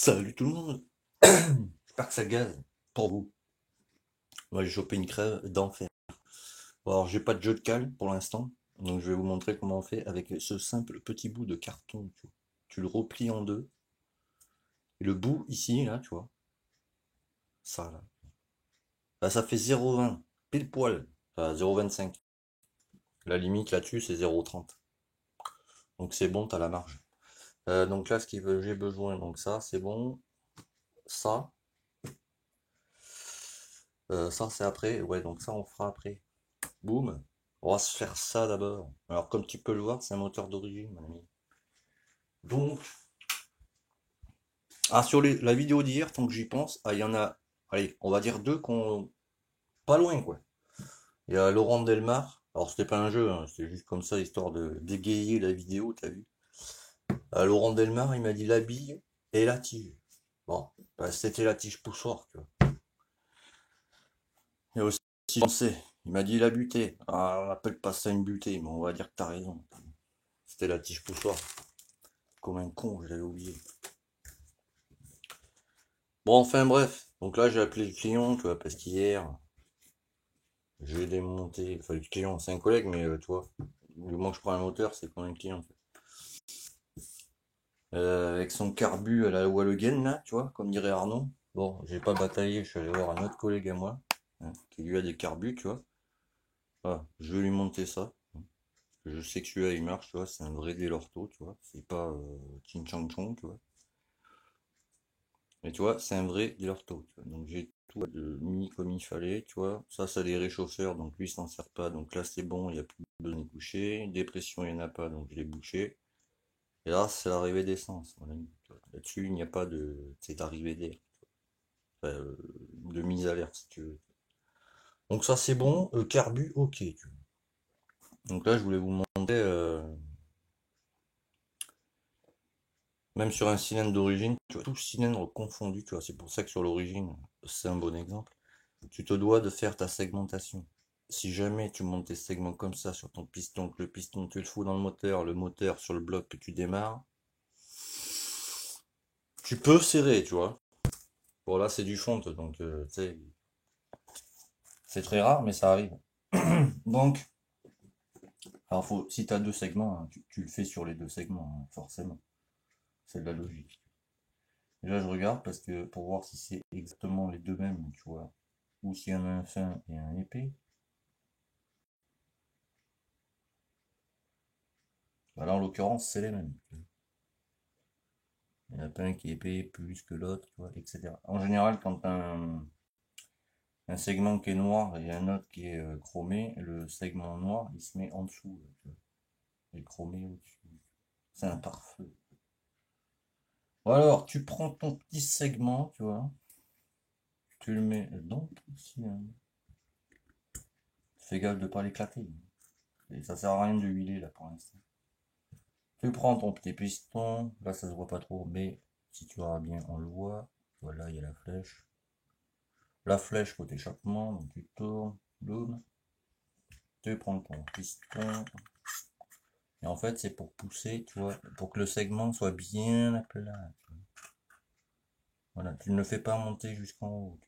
Salut tout le monde. J'espère que ça gaze pour vous. Moi j'ai chopé une crève d'enfer. Bon, alors j'ai pas de jeu de cale pour l'instant, donc je vais vous montrer comment on fait avec ce simple petit bout de carton. Tu le replies en deux. Et le bout ici, là, tu vois, ça là. Bah, ça fait 0,20, pile poil. Enfin 0,25. La limite là-dessus c'est 0,30. Donc c'est bon, t'as la marge. Donc là ce qu'il veut, j'ai besoin, donc ça c'est bon. Ça, ça c'est après. Ouais, donc ça on fera après. Boum. On va se faire ça d'abord. Alors, comme tu peux le voir, c'est un moteur d'origine, mon ami. Donc, sur la vidéo d'hier, tant que j'y pense, il y en a, allez, on va dire deux qu'on pas loin, quoi. Il y a Laurent Delmar. Alors, c'était pas un jeu, hein, c'était juste comme ça, histoire de dégayer la vidéo, t'as vu. Laurent Delmar, il m'a dit la bille et la tige. Bon, bah, c'était la tige poussoir, tu vois. Et aussi, pensé, il m'a dit la butée. Ah, on appelle pas ça une butée, mais on va dire que t'as raison. C'était la tige poussoir. Comme un con, je l'avais oublié. Bon, enfin bref. Donc là, j'ai appelé le client, tu vois, parce qu'hier, j'ai démonté. Enfin, le client, c'est un collègue, mais toi, du moment que je prends un moteur, c'est quand même un client, en fait. Avec son carbu à la Wallogen, là, tu vois, comme dirait Arnaud. Bon, j'ai pas bataillé, je suis allé voir un autre collègue à moi, hein, qui lui a des carbus, tu vois. Voilà, je vais lui monter ça. Je sais que celui-là, il marche, tu vois, c'est un vrai Delorto, tu vois. C'est pas Chin Chang Chong, tu vois. Mais tu vois, c'est un vrai Delorto, tu vois. Donc j'ai tout mis comme il fallait, tu vois. Ça, c'est des réchauffeurs, donc lui, il s'en sert pas. Donc là, c'est bon, il n'y a plus besoin de boucher. Dépression, il n'y en a pas, donc je l'ai bouché. Et là, c'est l'arrivée d'essence, mon ami. Là-dessus, il n'y a pas de. C'est arrivée d'air. Enfin, de mise à l'air, si tu veux. Donc ça, c'est bon. Carbu, ok, tu vois. Donc là, je voulais vous montrer, même sur un cylindre d'origine, tu vois, tout cylindre confondu, tu vois. C'est pour ça que sur l'origine, c'est un bon exemple. Tu te dois de faire ta segmentation. Si jamais tu montes tes segments comme ça sur ton piston, que le piston tu le fous dans le moteur sur le bloc que tu démarres, tu peux serrer, tu vois. Bon là c'est du fonte, donc tu sais, c'est très rare, mais ça arrive. Donc, alors si tu as deux segments, hein, tu le fais sur les deux segments, hein, forcément. C'est de la logique. Et là je regarde parce que pour voir si c'est exactement les deux mêmes, tu vois, ou s'il y en a un fin et un épais. Bah là en l'occurrence c'est les mêmes. Il n'y en a pas un qui est épais plus que l'autre, tu vois, etc. En général, quand un segment qui est noir et un autre qui est chromé, le segment noir, il se met en dessous, tu vois, et le chromé au-dessus. C'est un pare-feu. Ou alors, tu prends ton petit segment, tu vois, tu le mets dans ton cylindre. Fais gaffe de ne pas l'éclater. Et ça sert à rien de huiler là pour l'instant. Tu prends ton petit piston, là ça se voit pas trop, mais si tu auras bien, on le voit. Voilà, il y a la flèche. La flèche côté échappement, donc tu tournes, boum. Tu prends ton piston. Et en fait, c'est pour pousser, tu vois, pour que le segment soit bien à plat. Voilà, tu ne le fais pas monter jusqu'en haut.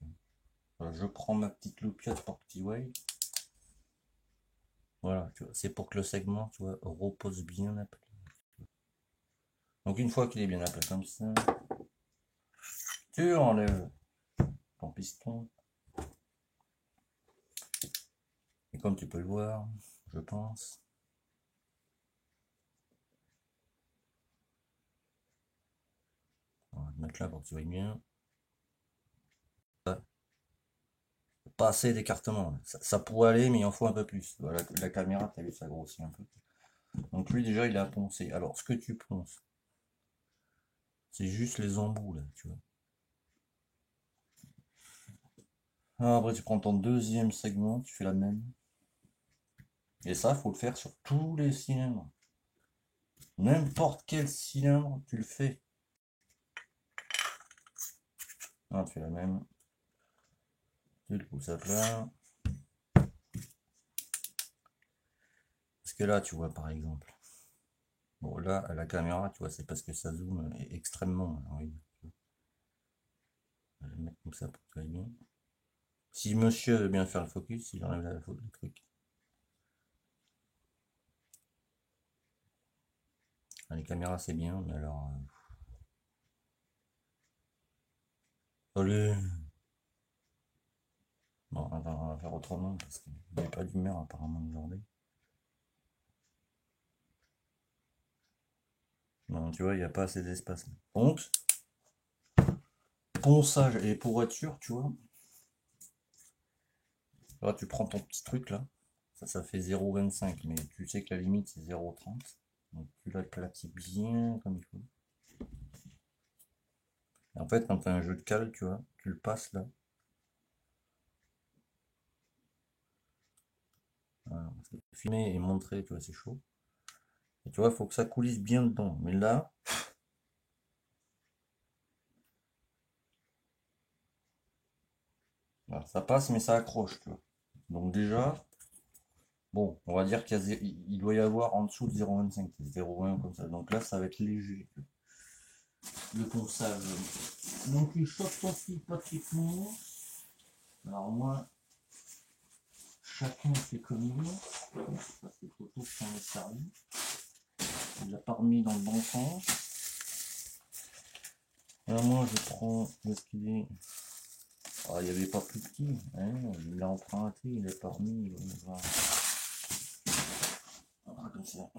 Voilà, je prends ma petite loupiote pour petit way. Voilà, tu vois, c'est pour que le segment, tu vois, repose bien à plat. Donc une fois qu'il est bien à plat comme ça, tu enlèves ton piston. Et comme tu peux le voir, je pense, on va le mettre là pour que tu vois bien. Pas assez d'écartement. Ça pourrait aller, mais il en faut un peu plus. Voilà, la caméra, t'as vu, ça grossit un peu. Donc lui déjà, il a poncé. Alors, ce que tu ponces, c'est juste les embouts là, tu vois. Après, tu prends ton deuxième segment, tu fais la même. Et ça, faut le faire sur tous les cylindres. N'importe quel cylindre, tu le fais. Tu fais la même. Tu le pousses à plat. Parce que là, tu vois, par exemple. Bon, là, à la caméra, tu vois, c'est parce que ça zoome extrêmement. Oui. Je vais le mettre comme ça pour que ça aille bien. Si monsieur veut bien faire le focus, il enlève le truc. Ah, les caméras c'est bien, mais alors... Allez. Bon, attends, on va faire autrement parce qu'il n'y a pas d'humeur apparemment aujourd'hui. Non, tu vois, il n'y a pas assez d'espace. Donc, ponçage et pourrature, tu vois. Là, tu prends ton petit truc là. Ça fait 0,25, mais tu sais que la limite c'est 0,30. Donc tu l'aplatis bien comme il faut. Et en fait, quand tu as un jeu de cale, tu vois, tu le passes là. Voilà, parce que filmer et montrer, tu vois, c'est chaud. Et tu vois, il faut que ça coulisse bien dedans. Mais là, voilà, ça passe, mais ça accroche, tu vois. Donc déjà, bon, on va dire qu'il doit y avoir en dessous de 0,25, 0,1 comme ça. Donc là, ça va être léger, le ponçage. Donc il chauffe ton fil pratiquement. Alors moi, chacun fait comme il veut. Ça c'est photo qui en est servi. Il l'a pas remis dans le bon sens. Alors moi je prends, est-ce qu'il est... Ah, il n'y avait pas plus petit, hein, il l'a emprunté, il l'a pas remis. Voilà. Voilà, comme ça.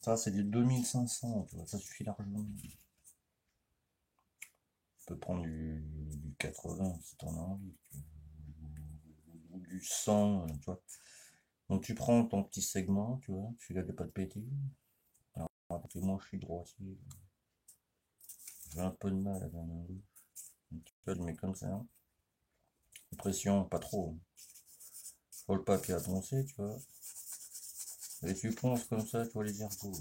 Ça c'est des 2500, tu vois, ça suffit largement. Tu peux prendre du 80 si t'en as envie. Ou du 100, tu vois. Donc tu prends ton petit segment, tu vois, tu regardes pas de péter. Alors, moi je suis droitier. J'ai un peu de mal à la main gauche. Donc tu le mets comme ça. Pression, pas trop. Faut le papier à poncer, tu vois. Et tu ponces comme ça, tu vois les ergots.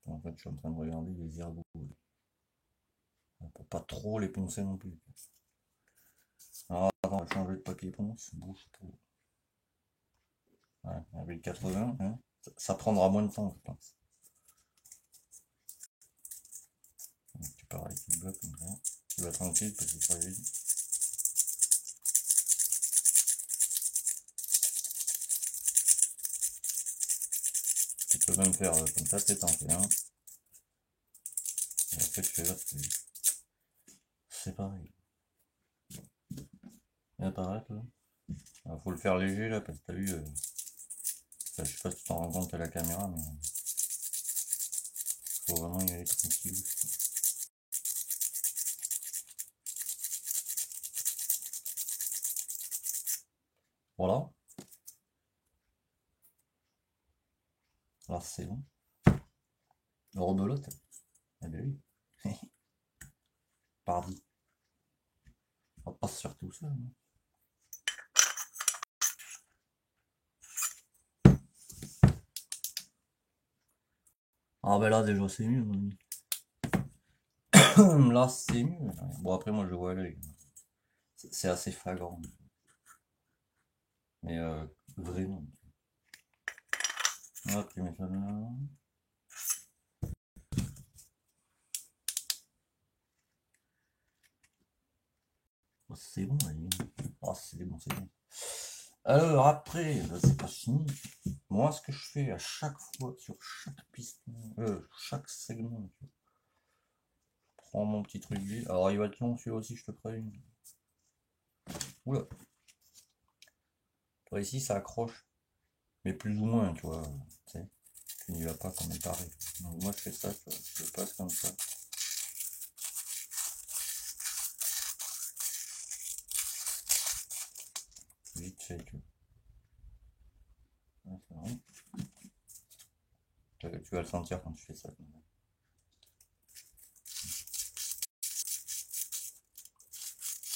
En fait, je suis en train de regarder les ergots. Pour pas trop les poncer non plus. Alors, attends, on va changer de papier ponce. Bouge trop. Ouais, avec 80, hein. Ça prendra moins de temps, je pense. Donc, tu pars avec le bloc comme ça. Tu vas tranquille parce que c'est fragile. Tu peux même faire comme ça, t'en fais un. Et après, tu fais l'autre. C'est pareil. Et apparaître là. Alors, faut le faire léger là parce que t'as vu. Je sais pas si tu t'en rends compte à la caméra, mais faut vraiment y aller tranquille. Voilà. Alors c'est bon. Le rebelote. Ah ben oui. Pardi. On va pas se faire tout ça. Hein. Ah ben là déjà c'est mieux mon ami. Là c'est mieux. Bon après moi je vois l'œil. C'est assez flagrant. Mais vraiment. Hop, tu mets ça là. Oh, c'est bon, allez. Oh, c'est bon, c'est bon. Alors après, ben, c'est pas fini. Moi, ce que je fais à chaque fois, sur chaque piston, chaque segment, tu prends mon petit truc d'huile. Alors il va être long celui-là aussi, je te préviens. Oula. Toi ici, ça accroche. Mais plus ou moins, tu vois. Tu sais, tu n'y vas pas comme il paraît. Donc moi, je fais ça, tu vois. Je passe comme ça. Vite fait, tu vois. Tu vas le sentir quand tu fais ça.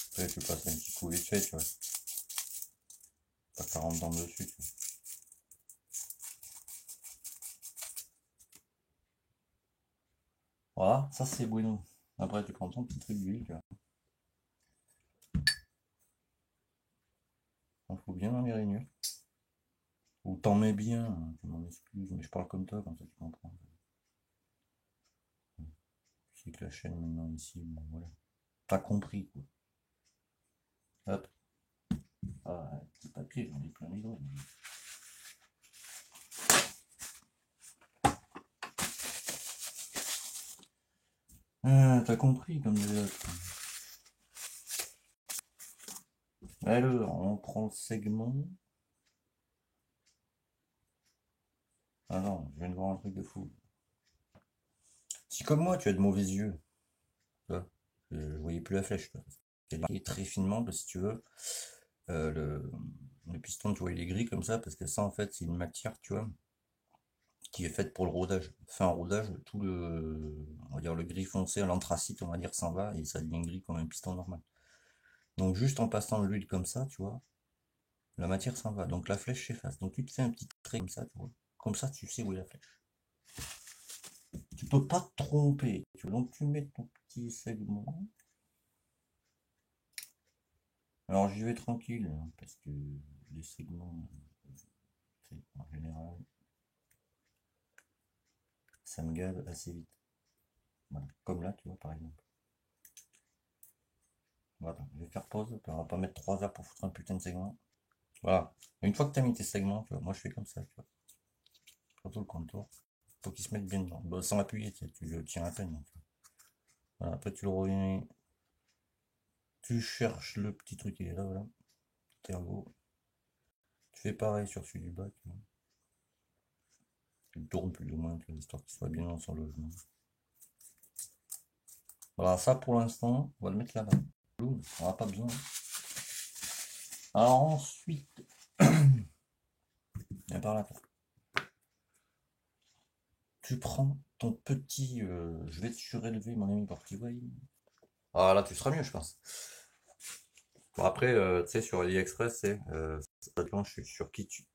Après, tu passes un petit coup vite fait, tu vois. Pas que ça rentre dans le dessus, tu vois. Voilà, ça c'est bueno. Après, tu prends ton petit truc d'huile, tu vois. Il faut bien dans les rainures. Ou t'en mets bien, hein, je m'en excuse, mais je parle comme toi, comme ça tu comprends. avec la chaîne maintenant ici, bon, voilà. T'as compris, quoi. Hop. Ah, petit papier, j'en ai plein les doigts. Ah, t'as compris, comme les autres. Alors, on prend le segment. Ah non, je viens de voir un truc de fou. Si comme moi, tu as de mauvais yeux, tu vois, je voyais plus la flèche, toi. Elle est très finement, parce que si tu veux, euh, le, le piston, tu vois, il est gris comme ça, parce que ça, en fait, c'est une matière, tu vois, qui est faite pour le rodage. Fait un rodage, tout on va dire le gris foncé, l'anthracite, on va dire, s'en va, et ça devient gris comme un piston normal. Donc juste en passant de l'huile comme ça, tu vois, la matière s'en va. Donc la flèche s'efface. Donc tu te fais un petit trait comme ça, tu vois. Comme ça, tu sais où est la flèche. Tu peux pas te tromper. Donc tu mets ton petit segment. Alors j'y vais tranquille, hein, parce que les segments, en général, ça me gave assez vite. Voilà. Comme là, tu vois, par exemple. Voilà, je vais faire pause, on va pas mettre 3 heures pour foutre un putain de segment. Voilà. Une fois que tu as mis tes segments, tu vois, moi je fais comme ça, tu vois. Surtout le contour. Faut qu'il se mette bien dedans. Bon, sans appuyer, tu le tiens à peine. Donc. Voilà, après tu le reviens. Tu cherches le petit truc, il est là, voilà. Tergo. Tu fais pareil sur celui du bas, tu vois. Tu le tournes plus ou moins, tu vois, histoire qu'il soit bien dans son logement. Voilà, ça pour l'instant, on va le mettre là-bas. On n'aura pas besoin. Alors ensuite, viens par là. Tu prends ton petit. Je vais te surélever, mon ami, pour que tu vois. Ah là, tu seras mieux, je pense. Bon, après, tu sais, sur AliExpress, ça dépend sur qui tu.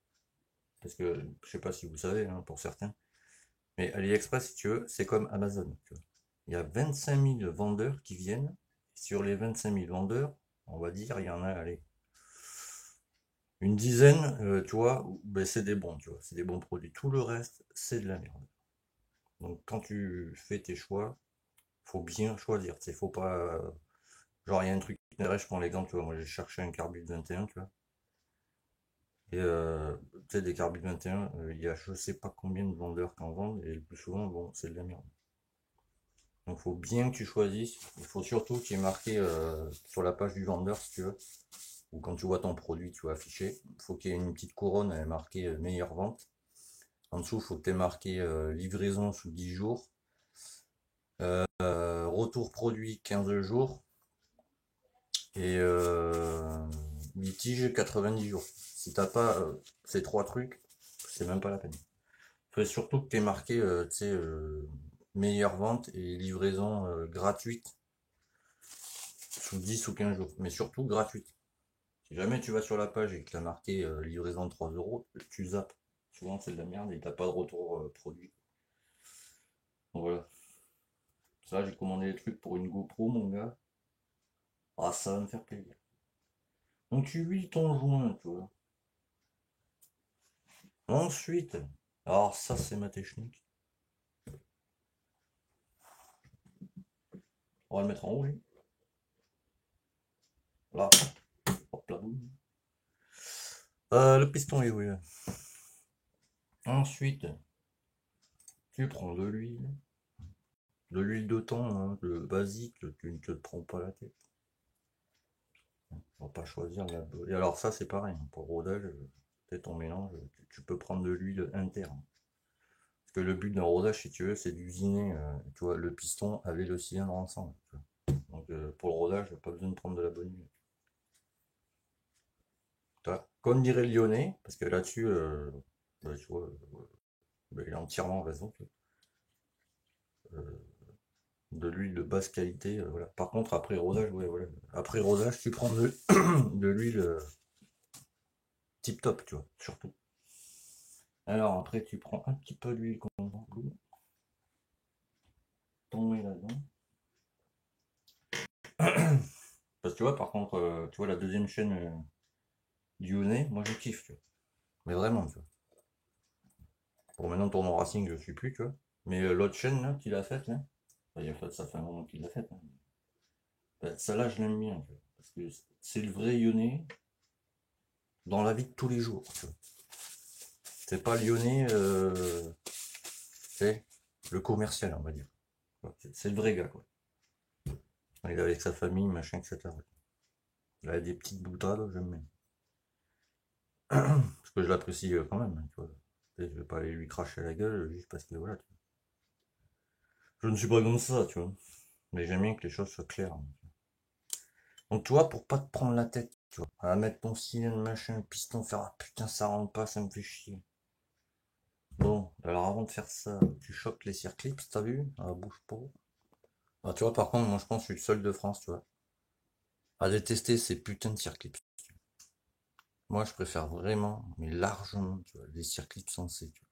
Parce que je sais pas si vous savez, hein, pour certains. Mais AliExpress, si tu veux, c'est comme Amazon. Tu vois. Il y a 25 000 vendeurs qui viennent. Sur les 25 000 vendeurs, on va dire, il y en a, allez, une dizaine, tu vois, ben, c'est des bons, tu vois, c'est des bons produits. Tout le reste, c'est de la merde. Donc quand tu fais tes choix, faut bien choisir. Il faut pas. Genre, il y a un truc qui m'intéresse, je prends l'exemple, tu vois, moi j'ai cherché un Carbide 21, tu vois. Et tu sais, des Carbide 21, il y a je sais pas combien de vendeurs qui en vendent, et le plus souvent, bon, c'est de la merde. Donc il faut bien que tu choisisses. Il faut surtout qu'il y ait marqué sur la page du vendeur, si tu veux, ou quand tu vois ton produit, tu vois, affiché. Il faut qu'il y ait une petite couronne marquée meilleure vente. En dessous, il faut que tu aies marqué livraison sous 10 jours. Retour produit 15 jours. Et litige 90 jours. Si t'as pas ces trois trucs, c'est même pas la peine. Il faut surtout que tu aies marqué meilleure vente et livraison gratuite sous 10 ou 15 jours. Mais surtout gratuite. Si jamais tu vas sur la page et que tu as marqué livraison de 3 euros, tu zappes. Souvent c'est de la merde et t'as pas de retour produit. Donc voilà. Ça, j'ai commandé des trucs pour une GoPro, mon gars. Ah, ça va me faire plaisir. Donc tu huiles ton joint, tu vois. Ensuite, alors ça c'est ma technique. On va le mettre en haut, lui. Là, hop là, boum. Le piston est où, là? Ensuite, tu prends de l'huile de thon, hein, le basique, tu ne te prends pas la tête. On va pas choisir la. Et alors ça c'est pareil, hein, pour le rodage, c'est ton mélange, tu peux prendre de l'huile interne. Parce que le but d'un rodage, si tu veux, c'est d'usiner, tu vois, le piston avec le cylindre ensemble. Tu vois. Donc pour le rodage, pas besoin de prendre de la bonne huile. Comme dirait le Lyonnais, parce que là-dessus, bah, tu vois, il a entièrement raison. Euh, de l'huile de basse qualité, voilà. Par contre, après rodage, ouais, voilà. Après rodage, tu prends de l'huile tip top, tu vois, surtout. Alors après, tu prends un petit peu d'huile convaincue, t'en mets là-dedans. Parce que tu vois, par contre, tu vois, la deuxième chaîne Lyonnais, moi je kiffe, tu vois. Mais vraiment, tu vois. Pour maintenant, tournant Racing, je suis plus, tu vois. Mais l'autre chaîne, là, qu'il a faite, là, Ça fait un moment qu'il l'a fait, hein. Celle-là, je l'aime bien, tu vois, parce que c'est le vrai lyonnais dans la vie de tous les jours, tu vois. C'est pas lyonnais, c'est le commercial, on va dire. C'est le vrai gars, quoi. Il est avec sa famille, machin, etc. Il a des petites boutades, j'aime bien. Parce que je l'apprécie quand même, hein, tu vois. Je vais pas aller lui cracher la gueule juste parce que voilà. Je ne suis pas comme ça, tu vois. Mais j'aime bien que les choses soient claires, hein. Donc, tu vois, pour pas te prendre la tête, tu vois, à mettre ton cylindre, machin, piston, faire ah putain, ça rentre pas, ça me fait chier. Bon, alors avant de faire ça, tu choques les circlips, t'as vu? Ah, bouge pas. Ah, tu vois, par contre, moi je pense que je suis le seul de France, tu vois, à détester ces putains de circlips. Moi, je préfère vraiment, mais largement, tu vois, les circlips sensés, tu vois.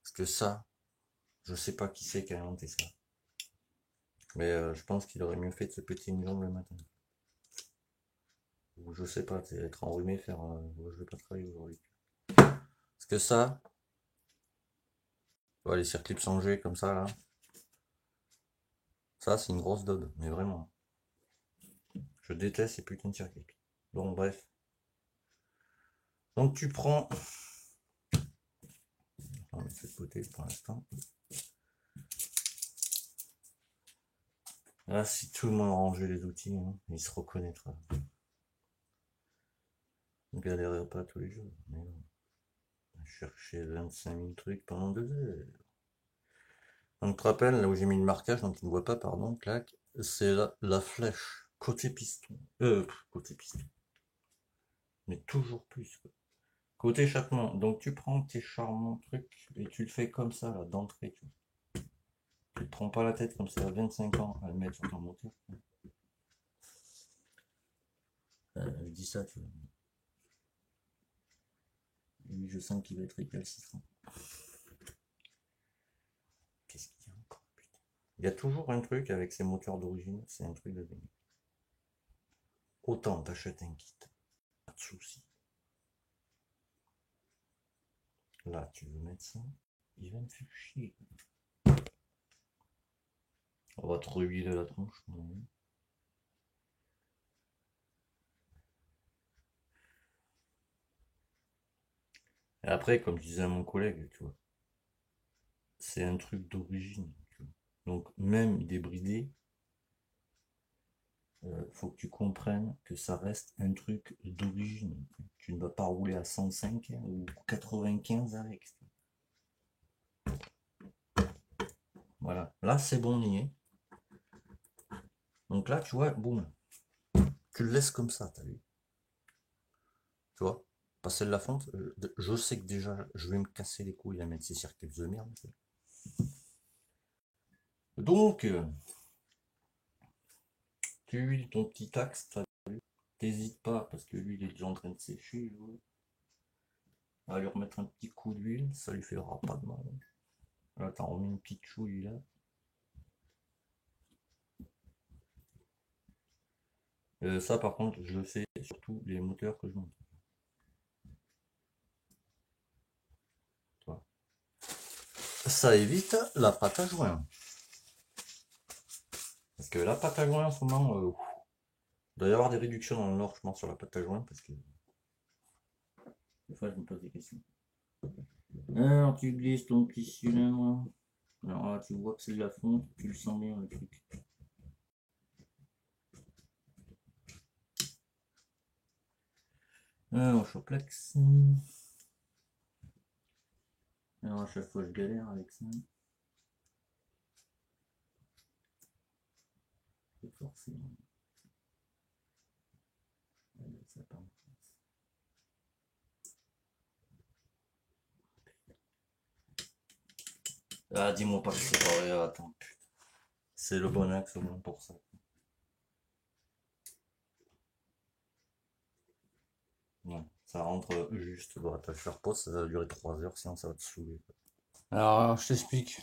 Parce que ça, je sais pas qui c'est qui a inventé ça. Mais je pense qu'il aurait mieux fait de se péter une jambe le matin. Ou je sais pas, être enrhumé, faire je vais pas travailler aujourd'hui. Parce que ça, tu vois, les circlips changés comme ça, là, ça, c'est une grosse daube, mais vraiment. Je déteste ces putains de circlips. Bon, bref. Donc, tu prends. On va mettre ça de côté pour l'instant. Là, si tout le monde rangeait les outils, hein, il se reconnaîtra. On ne galérerait pas tous les jours. Mais non. Chercher 25 000 trucs pendant 2 heures. Donc, tu te rappelles, là où j'ai mis le marquage, donc tu ne vois pas, pardon, clac, c'est la flèche côté piston. Côté piston. Mais toujours plus, quoi. Côté échappement. Donc, tu prends tes charmants trucs et tu le fais comme ça, là, d'entrée, tu vois. Tu te prends pas la tête comme ça à 25 ans à le mettre sur ton moteur. Je dis ça, tu vois. Lui, je sens qu'il va être récalcitrant. Qu'est-ce qu'il y a encore, putain. Il y a toujours un truc avec ces moteurs d'origine, c'est un truc de dingue. Autant t'achètes un kit, pas de soucis. Là, tu veux mettre ça, il va me faire chier. On va te rehuiler la tronche. Et après, comme je disais à mon collègue, tu vois, c'est un truc d'origine. Donc, même débridé, faut que tu comprennes que ça reste un truc d'origine. Tu ne vas pas rouler à 105 ou 95 avec. Voilà, là c'est bon, on y est. Donc là, tu vois, boum, tu le laisses comme ça, t'as vu? Tu vois? Passer de la fonte, je sais que déjà, je vais me casser les couilles à mettre ces circuits de merde. Donc, tu huiles ton petit axe, t'hésites pas, parce que lui, il est déjà en train de sécher. On va lui remettre un petit coup d'huile, ça lui fera pas de mal. Là, t'en remets une petite chouille là. Ça, par contre, je le fais sur tous les moteurs que je monte. Ça évite la pâte à joint. Parce que la pâte à joint en ce moment, il doit y avoir des réductions dans le Nord, je pense, sur la pâte à joint, parce que des fois, je me pose des questions. Alors, tu glisses ton petit cylindre. Alors là, tu vois que c'est de la fonte, tu le sens bien le truc. Alors, Choplex. Alors, à chaque fois, je galère avec ça. C'est forcément. Ça part. Ah, dis-moi pas que c'est pas vrai, attends. C'est le bon axe au moins pour ça. Ouais, ça rentre juste. Bon, t'as le faire pause, ça va durer 3 heures, sinon ça va te saouler. Alors, je t'explique.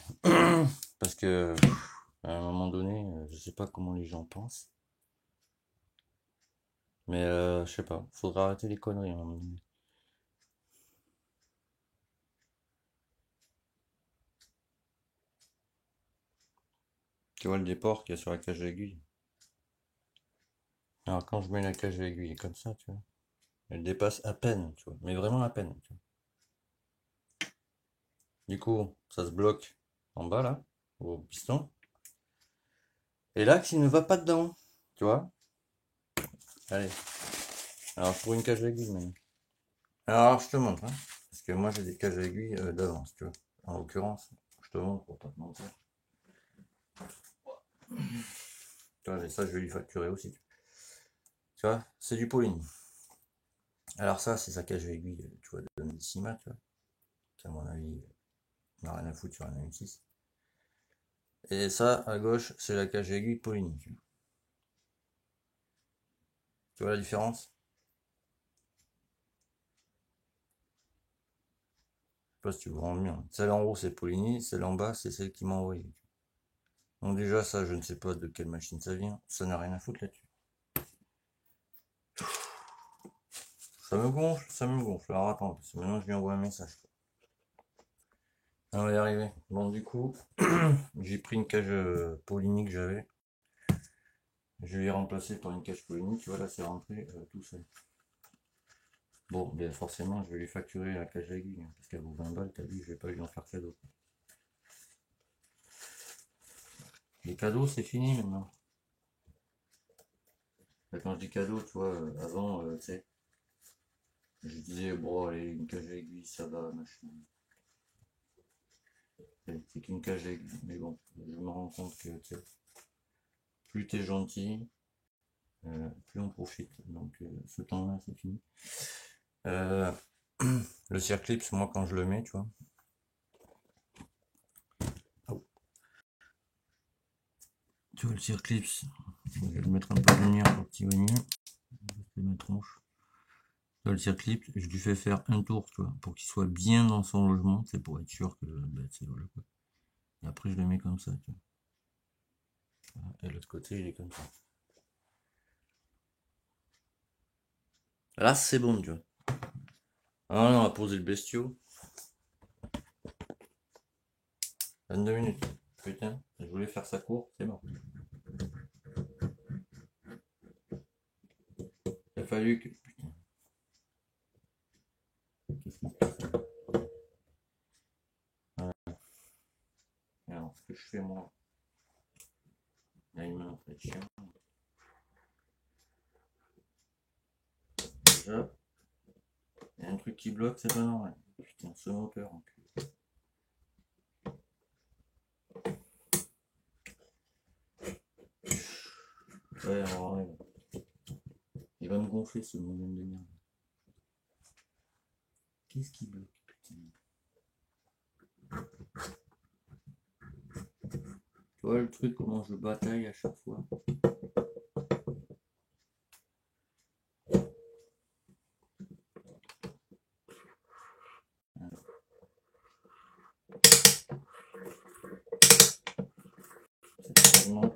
Parce que, à un moment donné, je sais pas comment les gens pensent. Mais je sais pas, faudra arrêter les conneries à un moment donné. Tu vois le déport qu'il y a sur la cage d'aiguille. Alors quand je mets la cage d'aiguille comme ça, tu vois, elle dépasse à peine, tu vois, mais vraiment à peine, tu vois. Du coup, ça se bloque en bas là, au piston. Et l'axe il ne va pas dedans, tu vois. Allez, alors pour une cage d'aiguille maintenant. Alors je te montre, hein, parce que moi j'ai des cages d'aiguille d'avance, tu vois. En l'occurrence, je te montre pour pas te mentir. Tu vois, et ça je vais lui facturer aussi. Tu vois, c'est du Pauline. Alors ça, c'est sa cage d'aiguille, tu vois, de Missima, tu vois. Qui à mon avis, n'a rien à foutre sur un M6. Et ça, à gauche, c'est la cage aiguille Pauline. Tu vois la différence? Je sais pas si tu vois mieux. Celle en haut, c'est Poligny, celle en bas, c'est celle qui m'a envoyé. Donc déjà, ça, je ne sais pas de quelle machine ça vient. Ça n'a rien à foutre là-dessus. Ça me gonfle, ça me gonfle. Alors attends, parce que maintenant je lui envoie un message. On va y arriver. Bon, du coup, j'ai pris une cage Poligny que j'avais. Je l'ai remplacé par une cage Poligny. Tu vois, là, c'est rentré tout seul. Bon, bien forcément, je vais lui facturer la cage aiguille, hein, parce qu'elle vaut 20 balles, t'as vu, je vais pas lui en faire cadeau. Les cadeaux, c'est fini maintenant. Là, quand je dis cadeau, tu vois, avant, tu sais, je disais, bon, allez, une cage aiguille, ça va, machin. C'est qu'une cage aiguille, mais bon, je me rends compte que, tu sais, plus t'es gentil, plus on profite. Donc, ce temps-là, c'est fini. Euh, le circlips, moi, quand je le mets, tu vois. Oh. Tu vois, le circlips, je vais le mettre un peu de lumière pour qu'il voit mieux. C'est ma tronche. Le circlip, je lui fais faire un tour, tu vois, pour qu'il soit bien dans son logement, c'est pour être sûr que, bah, c'est voilà quoi. Et après, je le mets comme ça, tu vois. Voilà. Et l'autre côté, il est comme ça. Là, c'est bon, tu vois. Ah non, on va poser le bestiau. 22 minutes. Putain, je voulais faire ça court, c'est mort. Il a fallu que. Putain, qu'est-ce qui se passe là? Voilà. Alors, ce que je fais moi, là, il m'a fait chiant. Déjà, il y a un truc qui bloque, c'est pas normal. Putain, ce moteur, en plus. Ouais, alors, ouais. Il va me gonfler ce modem de merde. Qu'est-ce qui bloque, putain? Tu vois le truc, comment je bataille à chaque fois. C'est tellement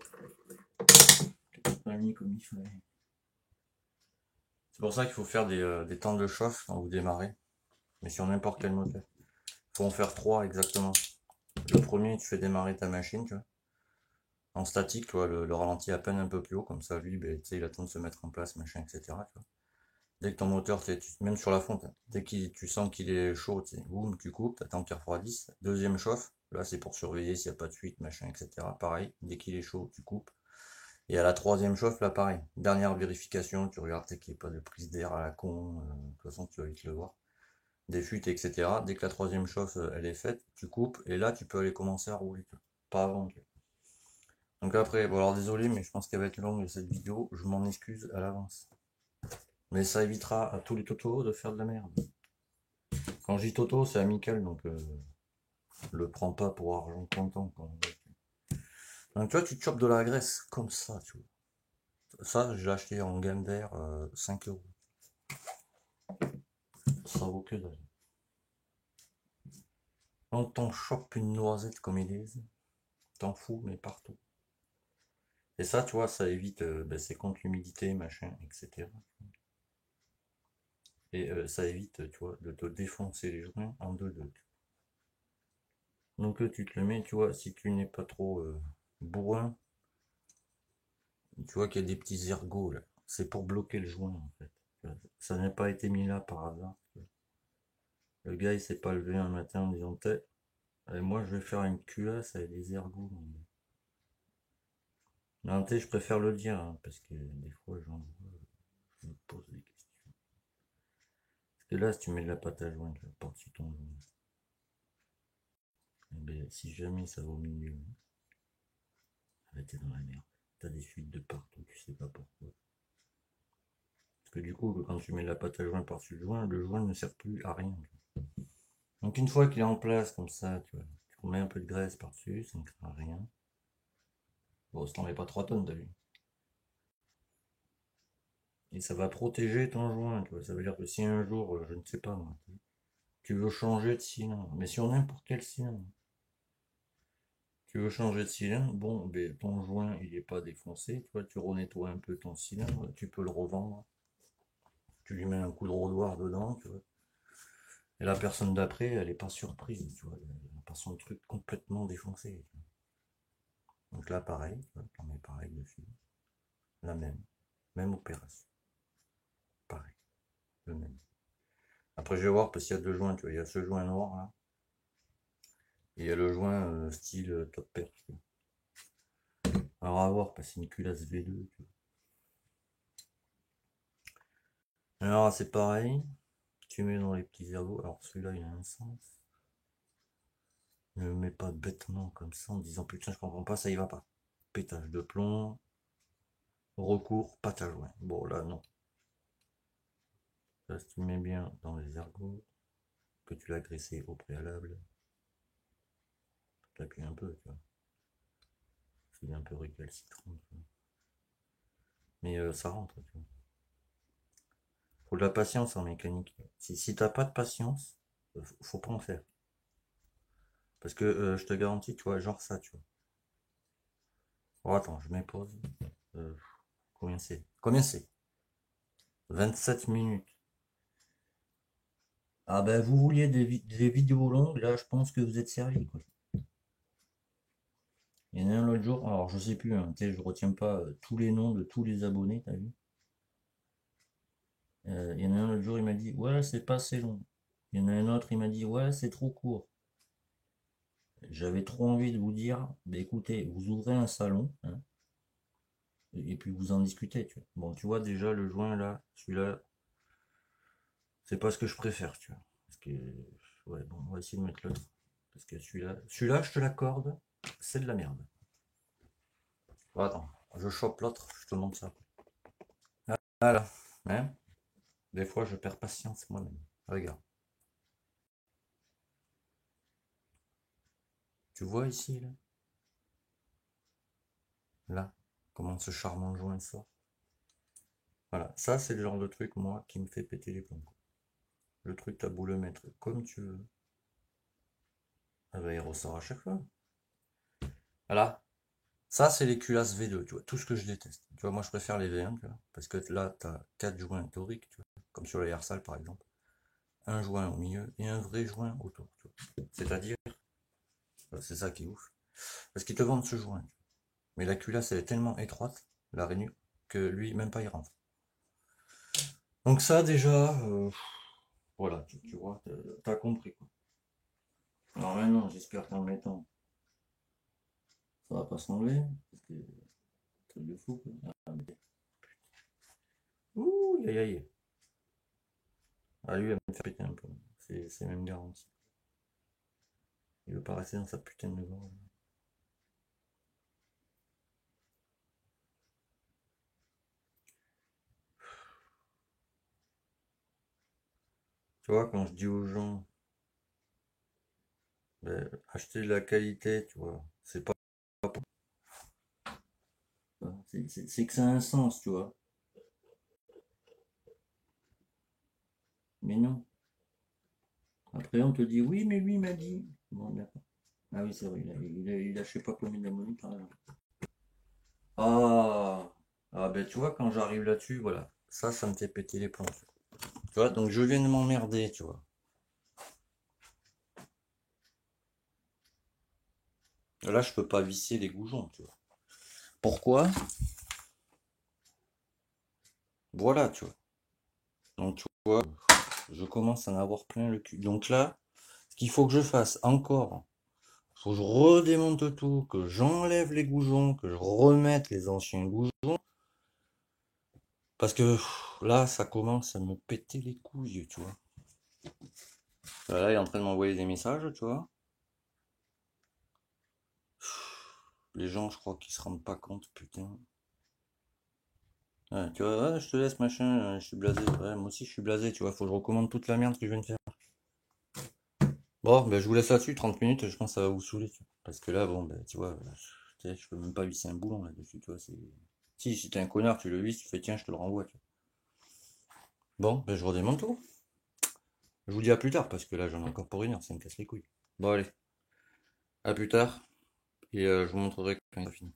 pas mis comme il fallait. C'est pour ça qu'il faut faire des temps de chauffe quand vous démarrez, mais sur n'importe quel moteur. Il faut en faire 3 exactement. Le premier, tu fais démarrer ta machine, tu vois. En statique, tu vois, le ralenti à peine un peu plus haut, comme ça, lui, ben, tu sais, il attend de se mettre en place, machin, etc. Tu vois. Dès que ton moteur, même sur la fonte, hein, dès que tu sens qu'il est chaud, boum, tu coupes, t'attends qu'il refroidisse. Deuxième chauffe, là, c'est pour surveiller s'il n'y a pas de fuite, machin, etc. Pareil, dès qu'il est chaud, tu coupes. Et à la troisième chauffe, là, pareil. Dernière vérification, tu regardes qu'il n'y ait pas de prise d'air à la con, de toute façon, tu vas vite le voir. Des fuites, etc. Dès que la troisième chauffe, elle est faite, tu coupes, et là, tu peux aller commencer à rouler. Pas avant. Donc après, bon alors désolé, mais je pense qu'elle va être longue cette vidéo, je m'en excuse à l'avance. Mais ça évitera à tous les totos de faire de la merde. Quand je dis toto, c'est amical, donc le prends pas pour argent comptant. Quoi. Donc tu vois, tu te chopes de la graisse comme ça, tu vois. Ça, je l'ai acheté en gamme d'air 5 euros. Ça vaut que dalle. Donc t'en chopes une noisette comme ils disent, t'en fous, mais partout. Et ça, tu vois, ça évite, ben, c'est contre l'humidité, machin, etc. Et ça évite, tu vois, de te défoncer les joints en deux. Donc tu te le mets, tu vois, si tu n'es pas trop bourrin. Tu vois qu'il y a des petits ergots là. C'est pour bloquer le joint en fait. Ça n'a pas été mis là par hasard. Le gars il s'est pas levé un matin en disant moi je vais faire une culasse avec des ergots. Non, je préfère le dire hein, parce que des fois j'en vois, je me pose des questions. Parce que là si tu mets de la pâte à joindre par-dessus ton joint, eh ben, si jamais ça va au milieu, t'es dans la merde. T'as des fuites de partout, tu sais pas pourquoi. Parce que du coup, quand tu mets de la pâte à joint par-dessus le joint ne sert plus à rien. Donc une fois qu'il est en place comme ça, tu vois, tu remets un peu de graisse par-dessus, ça ne sert à rien. Bon, ça t'en met pas 3 tonnes, t'as vu. Et ça va protéger ton joint, tu vois. Ça veut dire que si un jour, je ne sais pas moi, tu veux changer de cylindre, mais sur n'importe quel cylindre, tu veux changer de cylindre, bon, ben, ton joint il est pas défoncé, tu vois, tu renettoies un peu ton cylindre, tu peux le revendre, tu lui mets un coup de rodoir dedans, tu vois. Et la personne d'après, elle est pas surprise, tu vois, elle n'a pas son truc complètement défoncé. Tu vois. Donc là, pareil, tu vois, t'en mets pareil dessus, la même opération, pareil, le même. Après, je vais voir parce qu'il y a deux joints, tu vois, il y a ce joint noir là, et il y a le joint style top pair. Tu vois. Alors à voir, parce que c'est une culasse V2, tu vois. Alors c'est pareil, tu mets dans les petits ergots, alors celui-là il a un sens. Ne le mets pas bêtement comme ça en disant putain je comprends pas, ça y va pas. Pétage de plomb, recours, pâte à joint. Bon là non. Là si tu le mets bien dans les ergots, que tu l'as graissé au préalable, tu appuies un peu, tu vois. Il est un peu récalcitrant, tu vois. Mais ça rentre, tu vois. Faut de la patience en mécanique. Si t'as pas de patience, faut pas en faire. Parce que je te garantis, tu vois, genre ça, tu vois. Oh, attends, je mets pause. Euh, combien c'est? Combien c'est? 27 minutes. Ah ben, vous vouliez des vidéos longues, là, je pense que vous êtes servi, quoi. Il y en a un l'autre jour, alors je sais plus, hein, tu sais, je retiens pas tous les noms de tous les abonnés, t'as vu? Il y en a un l'autre jour, il m'a dit, ouais, c'est pas assez long. Il y en a un autre, il m'a dit, ouais, c'est trop court. J'avais trop envie de vous dire, bah, écoutez, vous ouvrez un salon, hein, et puis vous en discutez, tu vois. Bon, tu vois déjà le joint là, celui-là, c'est pas ce que je préfère, tu vois. Parce que, ouais, bon, on va essayer de mettre l'autre. Parce que celui-là, je te l'accorde, c'est de la merde. Bon, attends, je chope l'autre, je te montre ça. Voilà, hein. Des fois, je perds patience moi-même. Regarde. Tu vois ici, là? Là, comment ce charmant joint sort. Voilà, ça, c'est le genre de truc, moi, qui me fait péter les plombs. Le truc, t'as beau le mettre comme tu veux. Ah bah, il ressort à chaque fois. Voilà. Ça, c'est les culasses V2, tu vois, tout ce que je déteste. Tu vois, moi, je préfère les V1, tu vois, parce que là, tu as 4 joints toriques, tu vois, comme sur les Arsal, par exemple. Un joint au milieu et un vrai joint autour, tu vois. C'est-à-dire, c'est ça qui est ouf, parce qu'ils te vendent ce joint. Mais la culasse, elle est tellement étroite, la rainure, que lui, même pas, il rentre. Donc ça, déjà, voilà, tu vois, t'as compris, quoi. Alors maintenant, j'espère qu'en le mettant, ça va pas s'enlever, parce que truc de fou, quoi. Ah, mais... Ouh, aïe aïe. Ah, lui, elle va me faire péter un peu. C'est même garanti. Il veut pas rester dans sa putain de gorge. Tu vois, quand je dis aux gens, ben, acheter de la qualité, tu vois, c'est pas. C'est que ça a un sens, tu vois. Mais non. Après, on te dit, oui, mais lui m'a dit. Bon, d'accord. Ah oui, c'est vrai, il a je sais pas combien d'abonnés par exemple. Ah, ah, ben tu vois, quand j'arrive là-dessus, voilà. Ça me fait péter les plombs. Tu vois, donc je viens de m'emmerder, tu vois. Là, je peux pas visser les goujons, tu vois. Pourquoi? Voilà, tu vois. Donc, tu vois, je commence à en avoir plein le cul. Donc là, ce qu'il faut que je fasse encore, faut que je redémonte tout, que j'enlève les goujons, que je remette les anciens goujons. Parce que là, ça commence à me péter les couilles, tu vois. Là, il est en train de m'envoyer des messages, tu vois. Les gens, je crois qu'ils se rendent pas compte, putain. Ouais, tu vois, ouais, je te laisse, machin, je suis blasé. Ouais, moi aussi, je suis blasé, tu vois. Faut que je recommande toute la merde que je viens de faire. Bon, ben, je vous laisse là-dessus, 30 minutes, je pense que ça va vous saouler, tu vois. Parce que là, bon, ben, tu vois, je peux même pas visser un boulon là-dessus, tu vois. Si t'es un connard, tu le vis, tu fais tiens, je te le renvoie, tu vois. Bon, ben, je redémonte tout. Je vous dis à plus tard, parce que là, j'en ai encore pour une heure, ça me casse les couilles. Bon, allez, à plus tard, et je vous montrerai quand il a fini.